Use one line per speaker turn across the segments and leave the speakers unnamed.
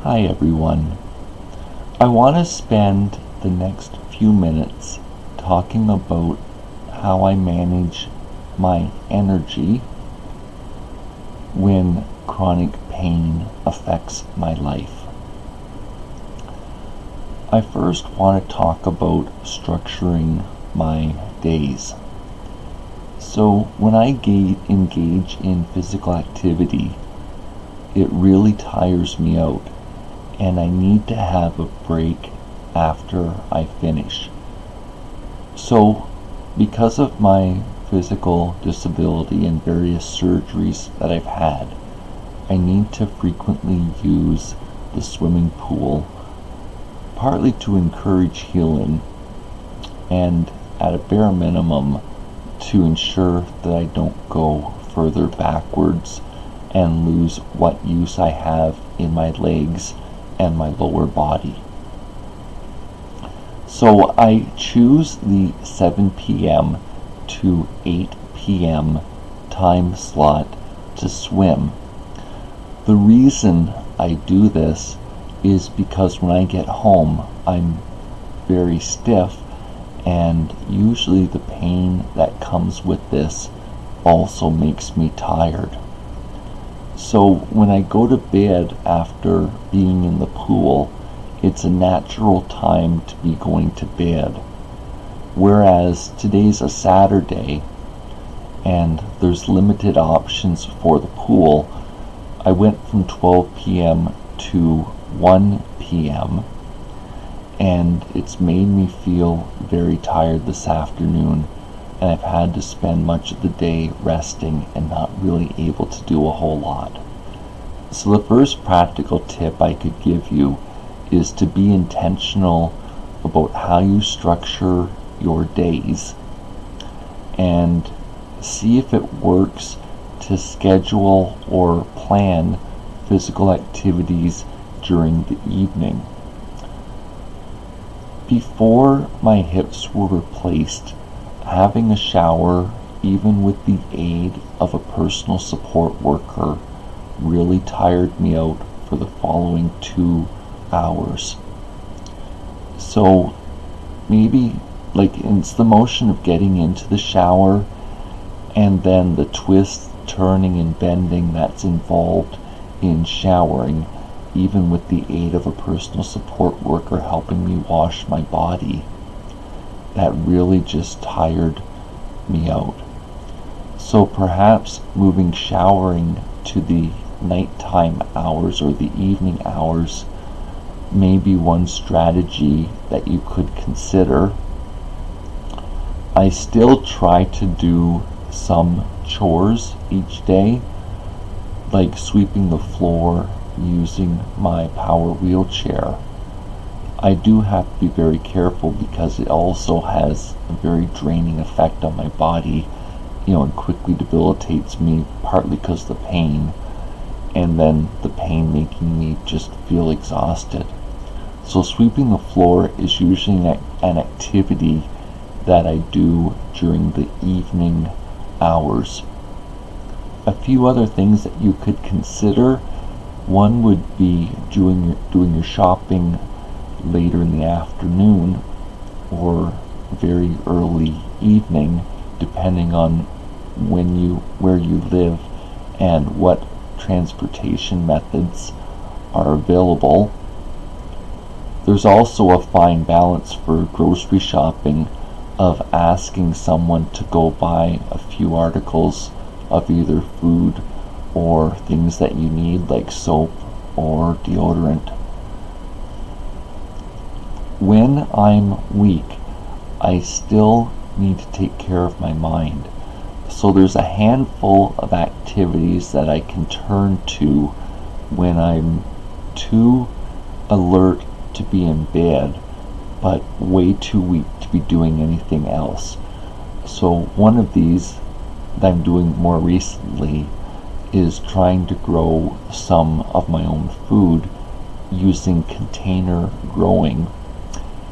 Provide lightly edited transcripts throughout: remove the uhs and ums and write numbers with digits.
Hi everyone. I want to spend the next few minutes talking about how I manage my energy when chronic pain affects my life. I first want to talk about structuring my days. So when I engage in physical activity, it really tires me out, and I need to have a break after I finish. So, because of my physical disability and various surgeries that I've had, I need to frequently use the swimming pool, partly to encourage healing, and at a bare minimum to ensure that I don't go further backwards and lose what use I have in my legs and my lower body. So I choose the 7 p.m. to 8 p.m. time slot to swim. The reason I do this is because when I get home, I'm very stiff, and usually the pain that comes with this also makes me tired. So when I go to bed after being in the pool, it's a natural time to be going to bed. Whereas today's a Saturday and there's limited options for the pool, I went from 12 p.m. to 1 p.m. and it's made me feel very tired this afternoon, and I've had to spend much of the day resting and not really able to do a whole lot. So the first practical tip I could give you is to be intentional about how you structure your days and see if it works to schedule or plan physical activities during the evening. Before my hips were replaced, having a shower, even with the aid of a personal support worker, really tired me out for the following 2 hours. So maybe it's the motion of getting into the shower and then the twist, turning and bending that's involved in showering, even with the aid of a personal support worker helping me wash my body. That really just tired me out. So perhaps moving showering to the nighttime hours or the evening hours may be one strategy that you could consider. I still try to do some chores each day, like sweeping the floor using my power wheelchair. I do have to be very careful because it also has a very draining effect on my body, and quickly debilitates me, partly because of the pain, and then the pain making me just feel exhausted. So sweeping the floor is usually an activity that I do during the evening hours. A few other things that you could consider: one would be doing your shopping later in the afternoon or very early evening, depending on where you live and what transportation methods are available. There's also a fine balance for grocery shopping of asking someone to go buy a few articles of either food or things that you need, like soap or deodorant. When I'm weak, I still need to take care of my mind. So there's a handful of activities that I can turn to when I'm too alert to be in bed, but way too weak to be doing anything else. So one of these that I'm doing more recently is trying to grow some of my own food using container growing.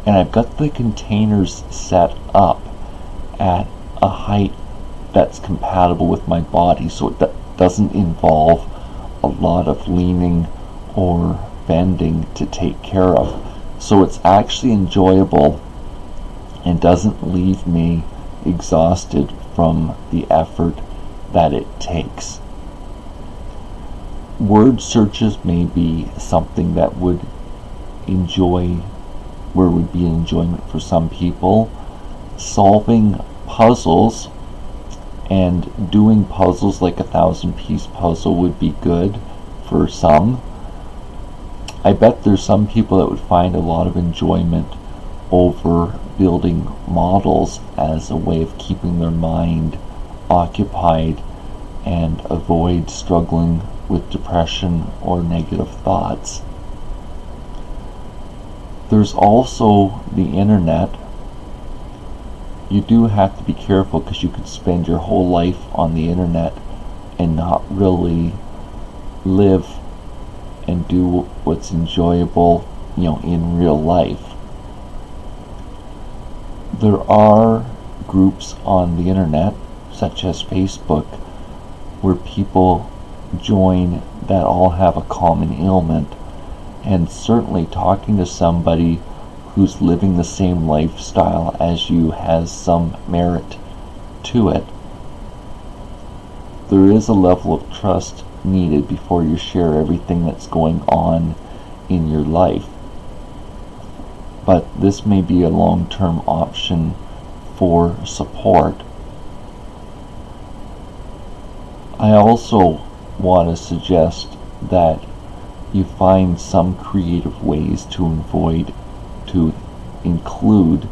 And I've got the containers set up at a height that's compatible with my body, so it doesn't involve a lot of leaning or spending to take care of. So it's actually enjoyable and doesn't leave me exhausted from the effort that it takes. Word searches may be something that would be enjoyment for some people. Solving puzzles and doing puzzles like a 1,000-piece puzzle would be good for some. I bet there's some people that would find a lot of enjoyment over building models as a way of keeping their mind occupied and avoid struggling with depression or negative thoughts. There's also the internet. You do have to be careful because you could spend your whole life on the internet and not really live and do what's enjoyable, in real life. There are groups on the internet, such as Facebook, where people join that all have a common ailment, and certainly talking to somebody who's living the same lifestyle as you has some merit to it. There is a level of trust needed before you share everything that's going on in your life. But this may be a long-term option for support. I also want to suggest that you find some creative ways to include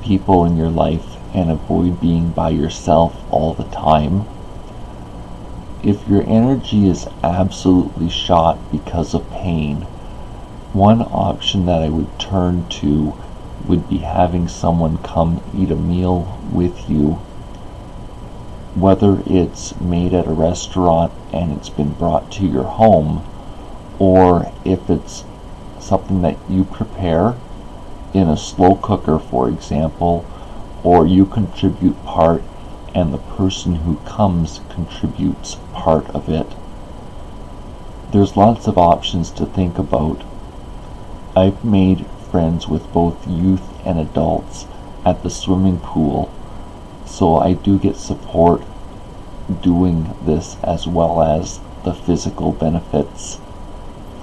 people in your life and avoid being by yourself all the time. If your energy is absolutely shot because of pain, one option that I would turn to would be having someone come eat a meal with you, whether it's made at a restaurant and it's been brought to your home, or if it's something that you prepare in a slow cooker, for example, or you contribute part and the person who comes contributes part of it. There's lots of options to think about. I've made friends with both youth and adults at the swimming pool, so I do get support doing this as well as the physical benefits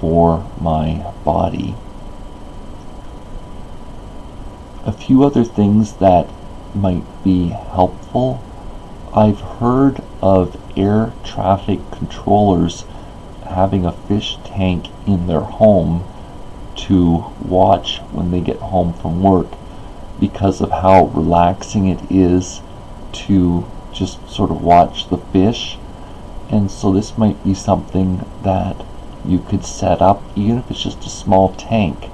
for my body. A few other things that might be helpful. I've heard of air traffic controllers having a fish tank in their home to watch when they get home from work because of how relaxing it is to just sort of watch the fish. And so this might be something that you could set up, even if it's just a small tank.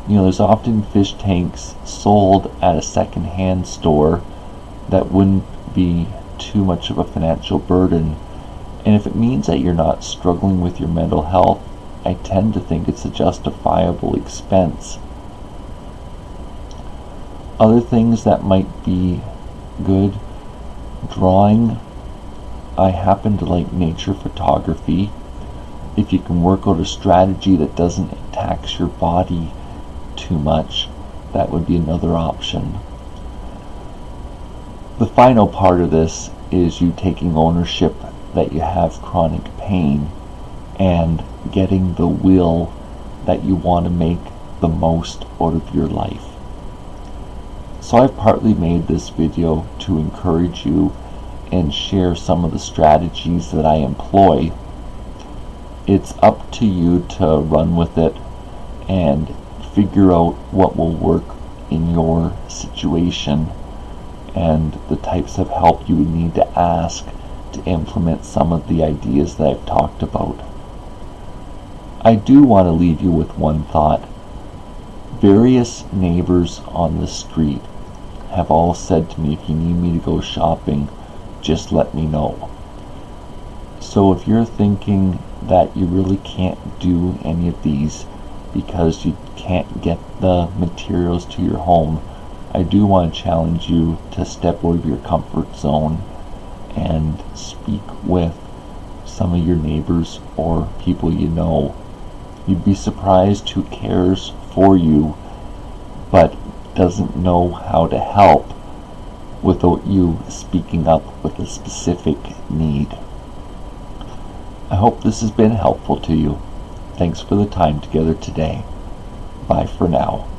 There's often fish tanks sold at a second-hand store that wouldn't be too much of a financial burden. And if it means that you're not struggling with your mental health, I tend to think it's a justifiable expense. Other things that might be good: drawing. I happen to like nature photography. If you can work out a strategy that doesn't tax your body too much, that would be another option. The final part of this is you taking ownership that you have chronic pain and getting the will that you want to make the most out of your life. So I've partly made this video to encourage you and share some of the strategies that I employ. It's up to you to run with it and figure out what will work in your situation and the types of help you would need to ask to implement some of the ideas that I've talked about. I do want to leave you with one thought. Various neighbors on the street have all said to me, if you need me to go shopping, just let me know. So if you're thinking that you really can't do any of these because you can't get the materials to your home, I do want to challenge you to step out of your comfort zone and speak with some of your neighbors or people you know You'd be surprised who cares for you but doesn't know how to help without you speaking up with a specific need. I hope this has been helpful to you. Thanks for the time together today. Bye for now.